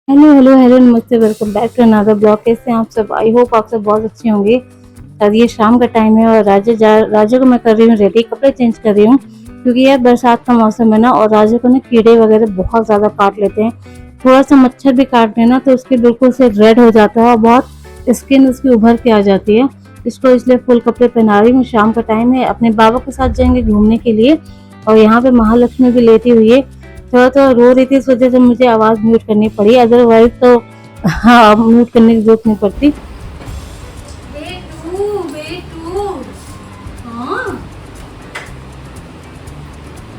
Hello hello hello, नमस्ते, welcome back to another blog. कैसे हैं आप सब? आई होप आप सब बहुत अच्छे होंगे। और ये शाम का टाइम है और राजा को मैं कर रही हूँ रेडी, कपड़े चेंज कर रही हूँ क्योंकि यार बरसात का मौसम है ना, और राजा को ना कीड़े वगैरह बहुत ज़्यादा काट लेते हैं। थोड़ा सा मच्छर भी काट लेना तो उसके बिल्कुल से रेड हो जाता है और बहुत स्किन उसकी उभर के आ जाती है। इसको इसलिए फुल कपड़े पहना रही हूँ। शाम का टाइम है, अपने बाबा के साथ जाएंगे घूमने के लिए। और यहाँ पे महालक्ष्मी भी लेटी हुई है, थोड़ा थोड़ा रो रही थी, इस वजह से मुझे आवाज म्यूट करनी पड़ी, अदरवाइज तो हाँ म्यूट करने की जरूरत नहीं पड़ती। बेटू बेटू, हाँ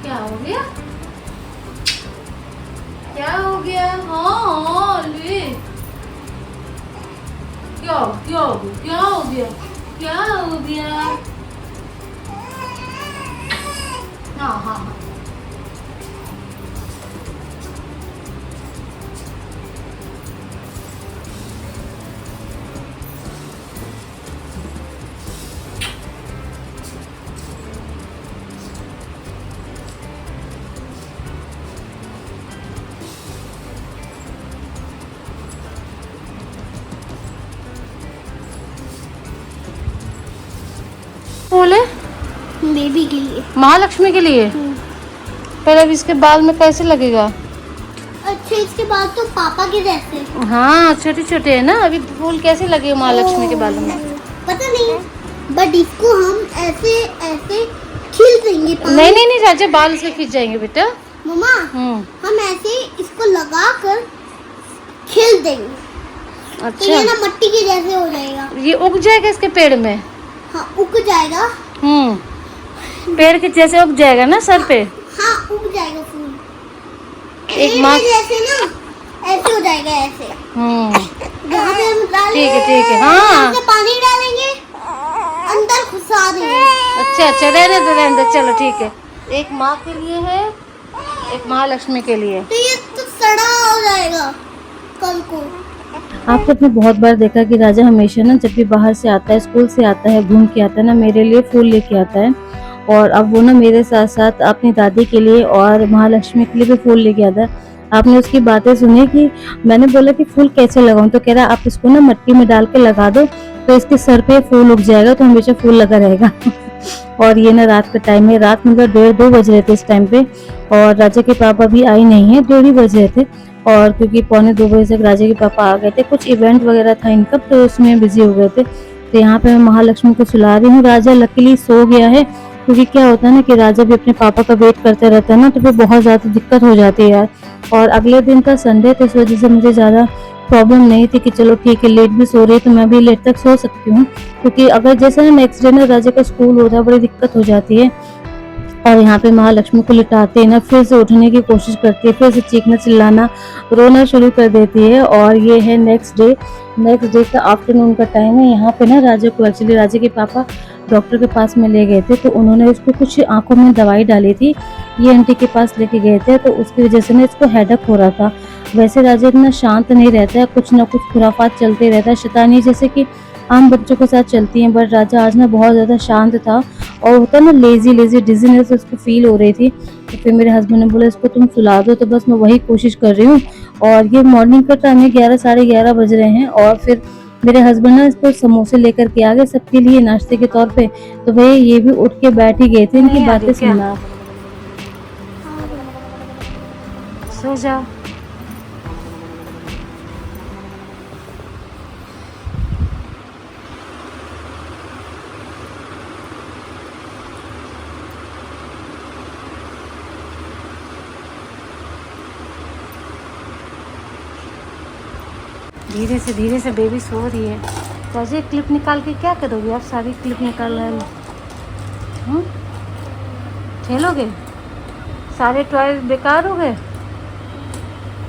क्या हो गया? क्या हो गया? हाँ हाँ ले, क्या क्या हो गया? क्या हो गया? क्या हो गया? हाँ हाँ हाँ। बोले बेबी के लिए। महालक्ष्मी के लिए। पहले अब इसके बाल में कैसे लगेगा? अच्छा, इसके बाद तो पापा के जैसे। हाँ छोटे छोटे है ना, अभी फूल कैसे लगे महालक्ष्मी के बालों में? पता नहीं, बट इसको हम ऐसे ऐसे खील देंगे। नहीं नहीं नहीं राजा, बाल उसके खींच जाएंगे बेटा। मम्मा, हम ऐसे इसको लगा कर खील देंगे। तो ये अच्छा, ना मट्टी के जैसे हो जाएगा। ये उग जाएगा इसके पेड़ में? हाँ, उग जाएगा। पेड़ के जैसे उग जाएगा ना सर पे? हाँ, उग जाएगा फूल। एक पेड़ माँ, में जैसे ना ऐसे हो जाएगा, ऐसे। यहाँ पे हम डालेंगे, ठीक है हाँ। इसमें पानी डालेंगे, अंदर घुसा देंगे। अच्छा अच्छा, रहने दो चलो ठीक है। एक माँ के लिए है, एक महालक्ष्मी के लिए। तो ये तो सड़ा हो जाएगा कल को। आपने अपने बहुत बार देखा कि राजा हमेशा ना जब भी बाहर से आता है, स्कूल से आता है, घूम के आता है ना, मेरे लिए फूल लेके आता है। और अब वो ना मेरे साथ साथ अपनी दादी के लिए और महालक्ष्मी के लिए भी फूल लेके आता है। आपने उसकी बातें सुनी कि मैंने बोला कि फूल कैसे लगाऊं, तो कह रहा आप इसको ना मट्टी में डाल के लगा दो तो इसके सर पे फूल उग जाएगा, तो हमेशा फूल लगा रहेगा। और ये ना रात का टाइम है, रात मतलब 1:30-2 बज रहे थे इस टाइम पे। और राजा के पापा भी आई नहीं है, 1:30 बज रहे थे। और क्योंकि 1:45-2 बजे तक राजा के पापा आ गए थे, कुछ इवेंट वगैरह था इनका, तो उसमें बिजी हो गए थे। तो यहाँ पे मैं महालक्ष्मी को सुला रही हूँ। राजा लकीली सो गया है, क्योंकि क्या होता है ना कि राजा भी अपने पापा का वेट करते रहता है ना, तो फिर बहुत ज्यादा दिक्कत हो जाती है यार। और अगले दिन का संडे तो इस वजह से मुझे ज्यादा प्रॉब्लम नहीं थी कि चलो ठीक है, लेट भी सो रही है तो मैं भी लेट तक सो सकती हूँ। क्योंकि अगर जैसे ना नेक्स्ट डे ना राजा का स्कूल होता है, बड़ी दिक्कत हो जाती है। और यहाँ पे महालक्ष्मी को लिटाते हैं ना, फिर से उठने की कोशिश करती है, फिर से चीखना चिल्लाना, रोना शुरू कर देती है। और ये है नेक्स्ट डे का आफ्टरनून का टाइम है। यहाँ पे ना राजा को एक्चुअली राजा के पापा डॉक्टर के पास में ले गए थे, तो उन्होंने उसको कुछ आंखों में दवाई डाली थी, ये आंटी के पास लेके गए थे, तो उसकी वजह से ना इसको हेडेक हो रहा था। वैसे राजा इतना शांत नहीं रहता है, कुछ ना कुछ खुराफात चलते रहता है, शैतानी जैसे कि आम बच्चों के साथ चलती हैं, बट राजा आज ना बहुत ज्यादा शांत था। और होता है ना लेजी लेजी डिजीनेस उसको फील हो रही थी। तो फिर मेरे हस्बैंड ने बोला इसको तुम सुला दो, तो बस मैं वही कोशिश कर रही हूँ। और ये मॉर्निंग का टाइम है, 11 साढ़े 11 बज रहे हैं। और फिर मेरे हस्बैंड ना इसको समोसे लेकर के आ गए सबके लिए नाश्ते के तौर पे। तो भाई ये भी उठ के बैठ ही गए थे इनकी बातें सुनना। सो जाओ। धीरे से बेबी सो रही है। तो अजय क्लिप निकाल के क्या करोगे आप? सारी क्लिप निकाल रहे हो, खेलोगे? सारे टॉयज बेकार हो गए,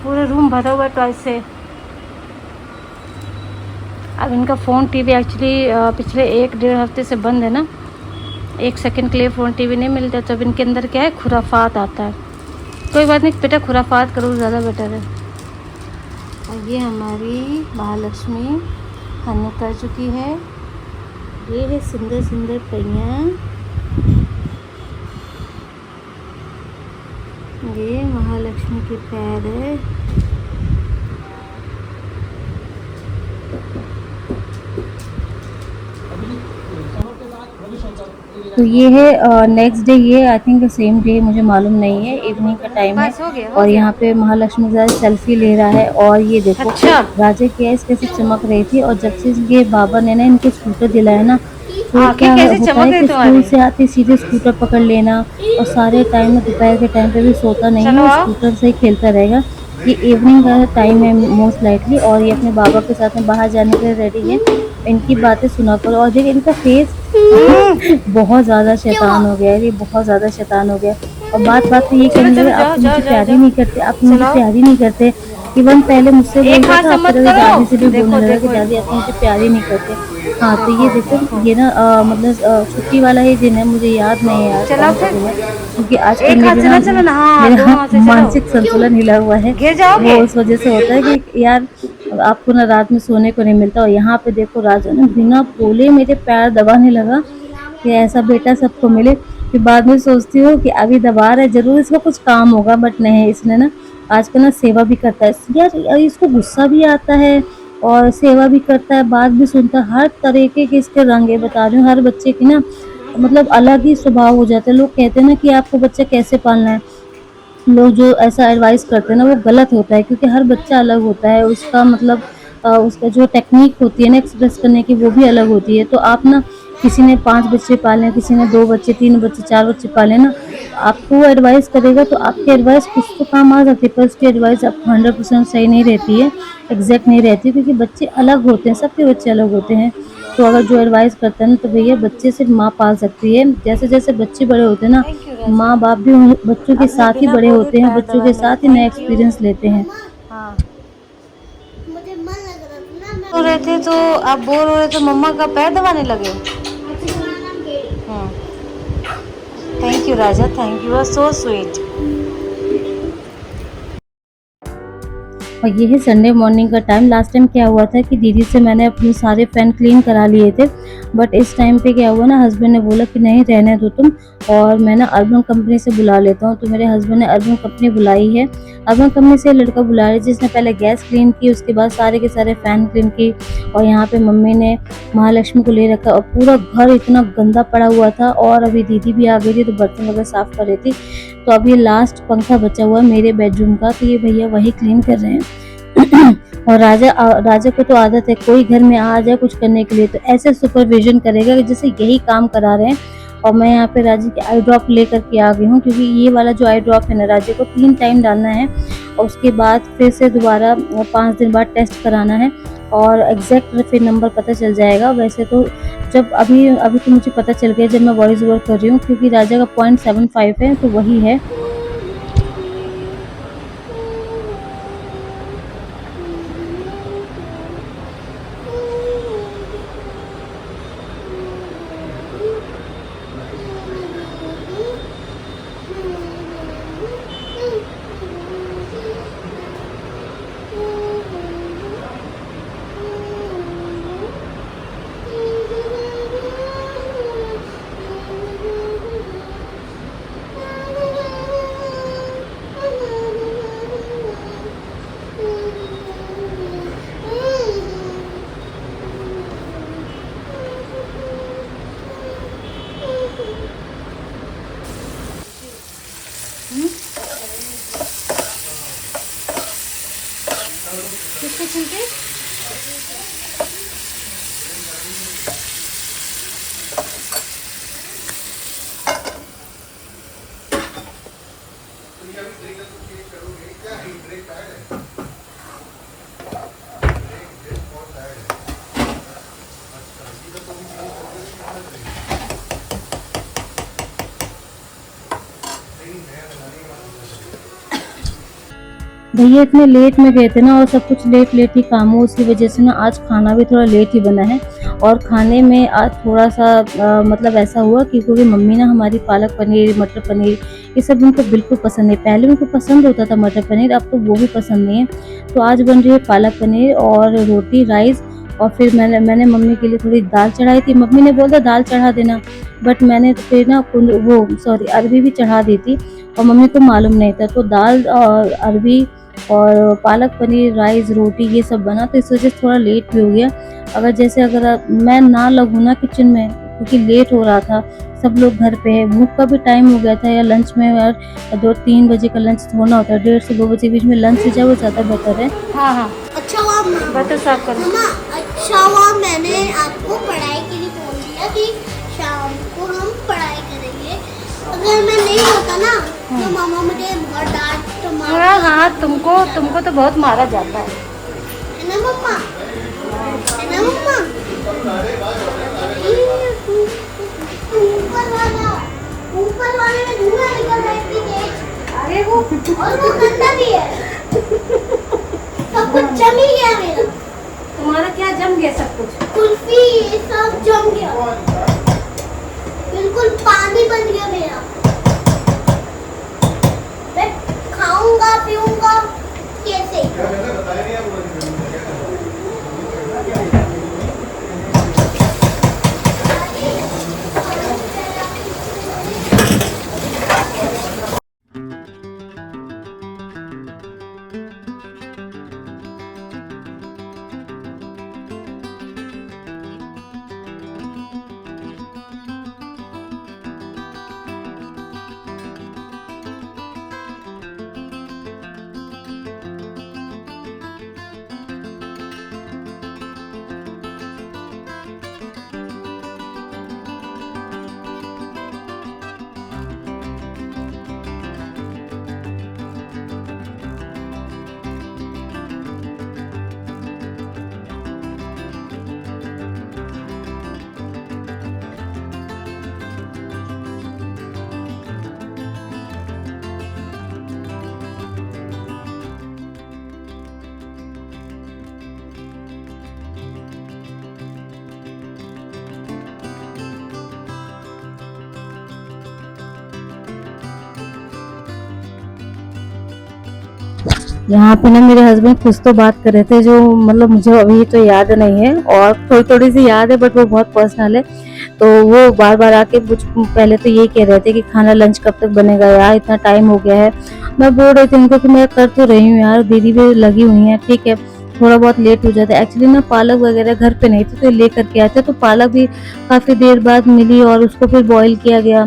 पूरे रूम भरा हुआ है टॉयज से। अब इनका फ़ोन टीवी एक्चुअली पिछले 1-1.5 हफ्ते से बंद है ना, 1 सेकंड के लिए फ़ोन टीवी नहीं मिलता, तो अब इनके अंदर क्या है, खुराफात आता है। कोई बात नहीं बेटा, खुराफात करो ज़्यादा बेटर है। और ये हमारी महालक्ष्मी खाना कर चुकी है। ये है सुंदर सुंदर पैया, ये महालक्ष्मी के पैर है। तो ये है नेक्स्ट डे, ये आई थिंक सेम डे, मुझे मालूम नहीं है, इवनिंग का टाइम है। बस हो गया और यहाँ पे महालक्ष्मी के साथ सेल्फी ले रहा है। और ये देखो अच्छा राजा की आइस कैसे चमक रही थी। और जब से ये बाबा ने ना इनको स्कूटर दिलाया ना, तो आंखें क्या कैसे होता चमक है रही कि स्कूल तुम्हारी। से आते सीधे स्कूटर पकड़ लेना, और सारे टाइम में दोपहर के टाइम पे भी सोता नहीं है, चलो वो आओ। स्कूटर से ही खेलता रहेगा। ये इवनिंग का टाइम है मोस्ट लाइटली, और ये अपने बाबा के साथ में बाहर जाने के लिए रेडी है। इनकी बातें सुना करो। और देखिए इनका फेस बहुत ज़्यादा शैतान हो गया है, ये बहुत ज़्यादा शैतान हो गया। और बात बात पे ये चलो कहने लगे चलो आप जाओ तो जाओ मुझे जाओ प्यार ही जाओ। नहीं करते, आप तो मुझे चलो प्यार ही नहीं करते। इवन पहले मुझसे एक बोलता हाथ था, से अब मत तो करो। दादी से भी देखो बोलने लगा कि देखो दादी आप तो मुझे प्यार ही नहीं करते। हाँ तो ये देखो ये ना मतलब छुट्टी वाला ही दिन है, मुझे याद नहीं है आज चलो कौन सा फिर। दिन है, क्योंकि आजकल एक हाथ मेरे से ना ना चलो ना, हाँ मेरा दोनों हाथ से चलो। मानसिक संतुलन हिला हुआ है। गिर वो जाओगे। उस वजह से होता है कि यार आपको ना रात में सोने को नहीं मिलता। और यहाँ पे देखो राजा ने बिना बोले मेरे पैर दबाने लगा कि ऐसा बेटा सबको मिले। फिर बाद में सोचती हूँ कि अभी दबा रहा है, जरूर इसका कुछ काम होगा, बट नहीं, इसने ना आजकल ना सेवा भी करता है यार, इसको गुस्सा भी आता है और सेवा भी करता है, बात भी सुनता है। हर तरीके के इसके रंग है, बता रही हूँ। हर बच्चे की ना मतलब अलग ही स्वभाव हो जाता है। लोग कहते हैं ना कि आपको बच्चा कैसे पालना है, लोग जो ऐसा एडवाइस करते हैं ना वो गलत होता है, क्योंकि हर बच्चा अलग होता है। उसका मतलब उसका जो टेक्निक होती है ना एक्सप्रेस करने की, वो भी अलग होती है। तो आप ना किसी ने 5 बच्चे पाले हैं, किसी ने 2 बच्चे, 3 बच्चे, 4 बच्चे पाले ना, आपको वो एडवाइस करेगा तो आपकी एडवाइस कुछ तो काम आ जाती है, पर उसकी एडवाइस आपको 100% सही नहीं रहती है, एग्जैक्ट नहीं रहती है, क्योंकि बच्चे अलग होते हैं, सबके बच्चे अलग होते हैं। तो अगर जो एडवाइस करता है ना, तो भैया बच्चे सिर्फ माँ पाल सकती है। जैसे जैसे बच्चे बड़े होते हैं ना, थैंक यू राजा। माँ बाप भी उन बच्चों के आपने साथ ही बिना बड़े बोले होते हैं, पैर बच्चों दबाए के मेरे, साथ ही नया थैंक यू। एक्सपीरियंस लेते हैं। हाँ मुझे मन लग रहा था ना मैं हो रहे थे तो आप बोर हो रहे तो मम्मा का पैर दबाने लगे। थैंक यू राजा, thank you, are so sweet. और ये है संडे मॉर्निंग का टाइम। लास्ट टाइम क्या हुआ था कि दीदी से मैंने अपने सारे फैन क्लीन करा लिए थे, बट इस टाइम पे क्या हुआ ना, हस्बैंड ने बोला कि नहीं रहने दो तुम, और मैं ना अर्बन कंपनी से बुला लेता हूँ। तो मेरे हस्बैंड ने अर्बन कंपनी बुलाई है। अर्बन कंपनी से लड़का बुला रहे जिसने पहले गैस क्लीन की, उसके बाद सारे के सारे फैन क्लीन की। और यहाँ पे मम्मी ने महालक्ष्मी को ले रखा, और पूरा घर इतना गंदा पड़ा हुआ था। और अभी दीदी भी आ गई थी तो बर्तन वगैरह साफ कर रही थी। तो अभी लास्ट पंखा बचा हुआ है मेरे बेडरूम का, तो ये भैया वही क्लीन कर रहे हैं। और राजा को तो आदत है कोई घर में आ जाए कुछ करने के लिए तो ऐसे सुपरविजन करेगा कि जैसे यही काम करा रहे हैं। और मैं यहाँ पे राजा की आई ड्रॉप लेकर के आ गई हूँ, क्योंकि ये वाला जो आई ड्रॉप है ना, राजा को 3 टाइम डालना है, और उसके बाद फिर से दोबारा 5 दिन बाद टेस्ट कराना है, और एग्जैक्ट फिर नंबर पता चल जाएगा। वैसे तो जब अभी अभी तो मुझे पता चल गया जब मैं वॉइस ओवर कर रही हूँ, क्योंकि राजा का 0.75 है, तो वही है। किसके छिलके? भैया इतने लेट में गए थे ना, और सब कुछ लेट लेट ही काम हुआ, उसकी वजह से ना आज खाना भी थोड़ा लेट ही बना है। और खाने में आज थोड़ा सा मतलब ऐसा हुआ कि क्योंकि मम्मी ना हमारी पालक पनीर, मटर पनीर, ये सब उनको बिल्कुल पसंद नहीं। पहले उनको पसंद होता था मटर पनीर, अब तो वो भी पसंद नहीं है। तो आज बन रही है पालक पनीर और रोटी, राइस। और फिर मैंने मम्मी के लिए थोड़ी दाल चढ़ाई थी। मम्मी ने बोला दाल चढ़ा देना, बट मैंने तो फिर ना वो सॉरी अरबी भी चढ़ा दी थी, और मम्मी को मालूम नहीं था। तो दाल और अरबी और पालक पनीर, राइस, रोटी ये सब बना, तो इस वजह से थोड़ा लेट भी हो गया। अगर मैं ना लगूँ ना किचन में, क्योंकि लेट हो रहा था, सब लोग घर पे है, भूख का भी टाइम हो गया था या लंच में यार 2-3 बजे का लंच होना होता है, 1:30 से 2 बजे के बीच में लंच हो जाए वो ज़्यादा बेहतर है। हाँ हाँ, अच्छा हुआ बर्तन साफ करो। मम्मा, अच्छा हुआ मैंने आपको पढ़ाई के लिए बोल दिया कि शाम को हम पढ़ाई करेंगे। अगर मैं नहीं होता ना तो मामा मुझे बहुत डांट तो मार। हाँ हाँ, तुमको तो बहुत मारा जाता है। है ना मम्मा? है ना मम्मा? ऊपर वाले में धुआं निकल रहा है इतनी तेज। अरे वो और वो गंदा भी है। सब कुछ जम ही गया मेरा। तुम्हारा क्या जम गया सब कुछ? कुल्फी ये सब जम गया, बिल्कुल पानी बन गया मेरा। मैं खाऊंगा पीऊंगा कैसे? यहाँ पे ना मेरे हस्बैंड कुछ तो बात कर रहे थे जो मतलब मुझे अभी तो याद नहीं है, और थोड़ी थोड़ी सी याद है बट वो बहुत पर्सनल है। तो वो बार बार आके मुझ पहले तो यही कह रहे थे कि खाना लंच कब तक बनेगा यार, इतना टाइम हो गया है। मैं बोल रही थी उनको कि मैं कर तो रही हूँ यार, दीदी भी लगी हुई है, ठीक है थोड़ा बहुत लेट हो जाता है। एक्चुअली ना पालक वगैरह घर पे नहीं थी तो ले करके आए थे, तो पालक भी काफी देर बाद मिली और उसको फिर बॉईल किया गया,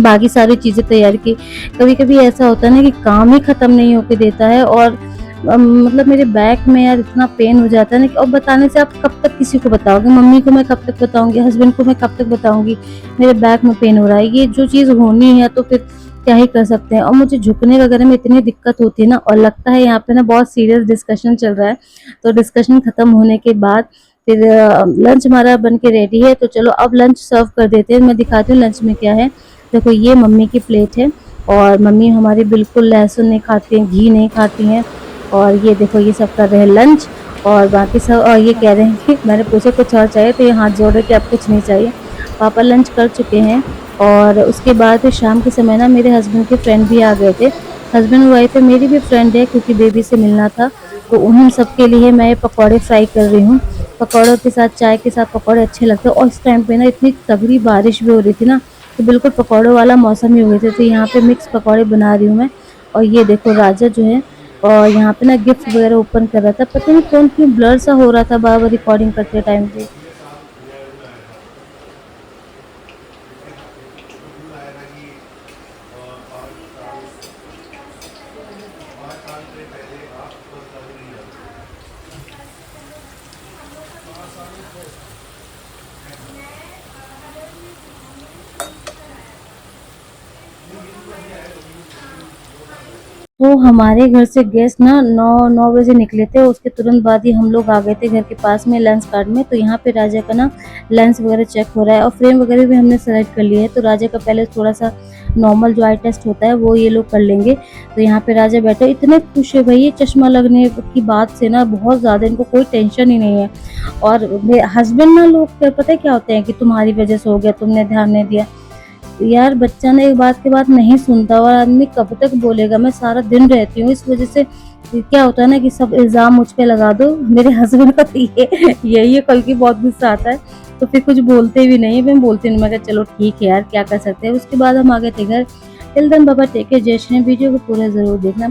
बाकी सारी चीजें तैयार की। कभी कभी ऐसा होता है ना कि काम ही खत्म नहीं होके देता है, और मतलब मेरे बैक में यार इतना पेन हो जाता है ना कि और बताने से आप कब तक किसी को बताओगे, मम्मी को मैं कब तक बताऊंगी, हस्बैंड को मैं कब तक बताऊंगी मेरे बैक में पेन हो रहा है। ये जो चीज़ होनी है तो फिर क्या ही कर सकते हैं। और मुझे झुकने वगैरह में इतनी दिक्कत होती है ना, और लगता है यहाँ पे ना बहुत सीरियस डिस्कशन चल रहा है। तो डिस्कशन खत्म होने के बाद फिर लंच हमारा बन के रेडी है, तो चलो अब लंच सर्व कर देते हैं। मैं दिखाती हूँ लंच में क्या है। देखो ये मम्मी की प्लेट है, और मम्मी हमारी बिल्कुल लहसुन नहीं खाती हैं, घी नहीं खाती हैं। और ये देखो ये सब कर रहे हैं लंच, और बाकी सब और ये कह रहे हैं कि मैंने पूछा कुछ और चाहिए, तो ये हाथ जोड़ रहे कि अब कुछ नहीं चाहिए। पापा लंच कर चुके हैं, और उसके बाद शाम के समय ना मेरे हस्बैंड के फ्रेंड भी आ गए थे। हस्बैंड वाइफ है, मेरी भी फ्रेंड है क्योंकि बेबी से मिलना था, तो उन सब के लिए मैं पकौड़े फ्राई कर रही हूँ। पकौड़ों के साथ चाय के साथ पकौड़े अच्छे लगते हैं, और इस टाइम पे ना इतनी तगड़ी बारिश भी हो रही थी ना, तो बिल्कुल पकौड़ों वाला मौसम ही हो गए थे। तो यहाँ पे मिक्स पकौड़े बना रही हूँ मैं। और ये देखो राजा जो है, और यहाँ पे ना गिफ्ट वगैरह ओपन कर रहा था, पता नहीं कौन क्यों ब्लर सा हो रहा था बार बार रिकॉर्डिंग करते टाइम पे। तो हमारे घर से गेस्ट ना 9 बजे निकले थे, उसके तुरंत बाद ही हम लोग आ गए थे घर के पास में लंच कार्ड में। तो यहाँ पे राजा का ना लेंस वगैरह चेक हो रहा है, और फ्रेम वगैरह भी हमने सेलेक्ट कर लिया है। तो राजा का पहले थोड़ा सा नॉर्मल जो आई टेस्ट होता है वो ये लोग कर लेंगे। तो यहाँ पे राजा बैठे इतने खुश है भाई, ये चश्मा लगने की बात से ना बहुत ज़्यादा इनको कोई टेंशन ही नहीं है। और हस्बैंड ना लोग पता है क्या होते हैं कि तुम्हारी वजह से हो गया, तुमने ध्यान नहीं दिया। यार बच्चा ना एक बात के बाद नहीं सुनता, और आदमी कब तक बोलेगा। मैं सारा दिन रहती हूँ इस वजह से, क्या होता है ना कि सब इल्जाम मुझ पे लगा दो। मेरे हस्बैंड का तो यही है, कल की बहुत गुस्सा आता है, तो फिर कुछ बोलते भी नहीं। मैं बोलती नहीं, मैं कहा चलो ठीक है यार क्या कर सकते हैं। उसके बाद हम आ गए थे घर। टिल देन बाबा टेक केयर, जय श्री राम। वीडियो को पूरा जरूर देखना।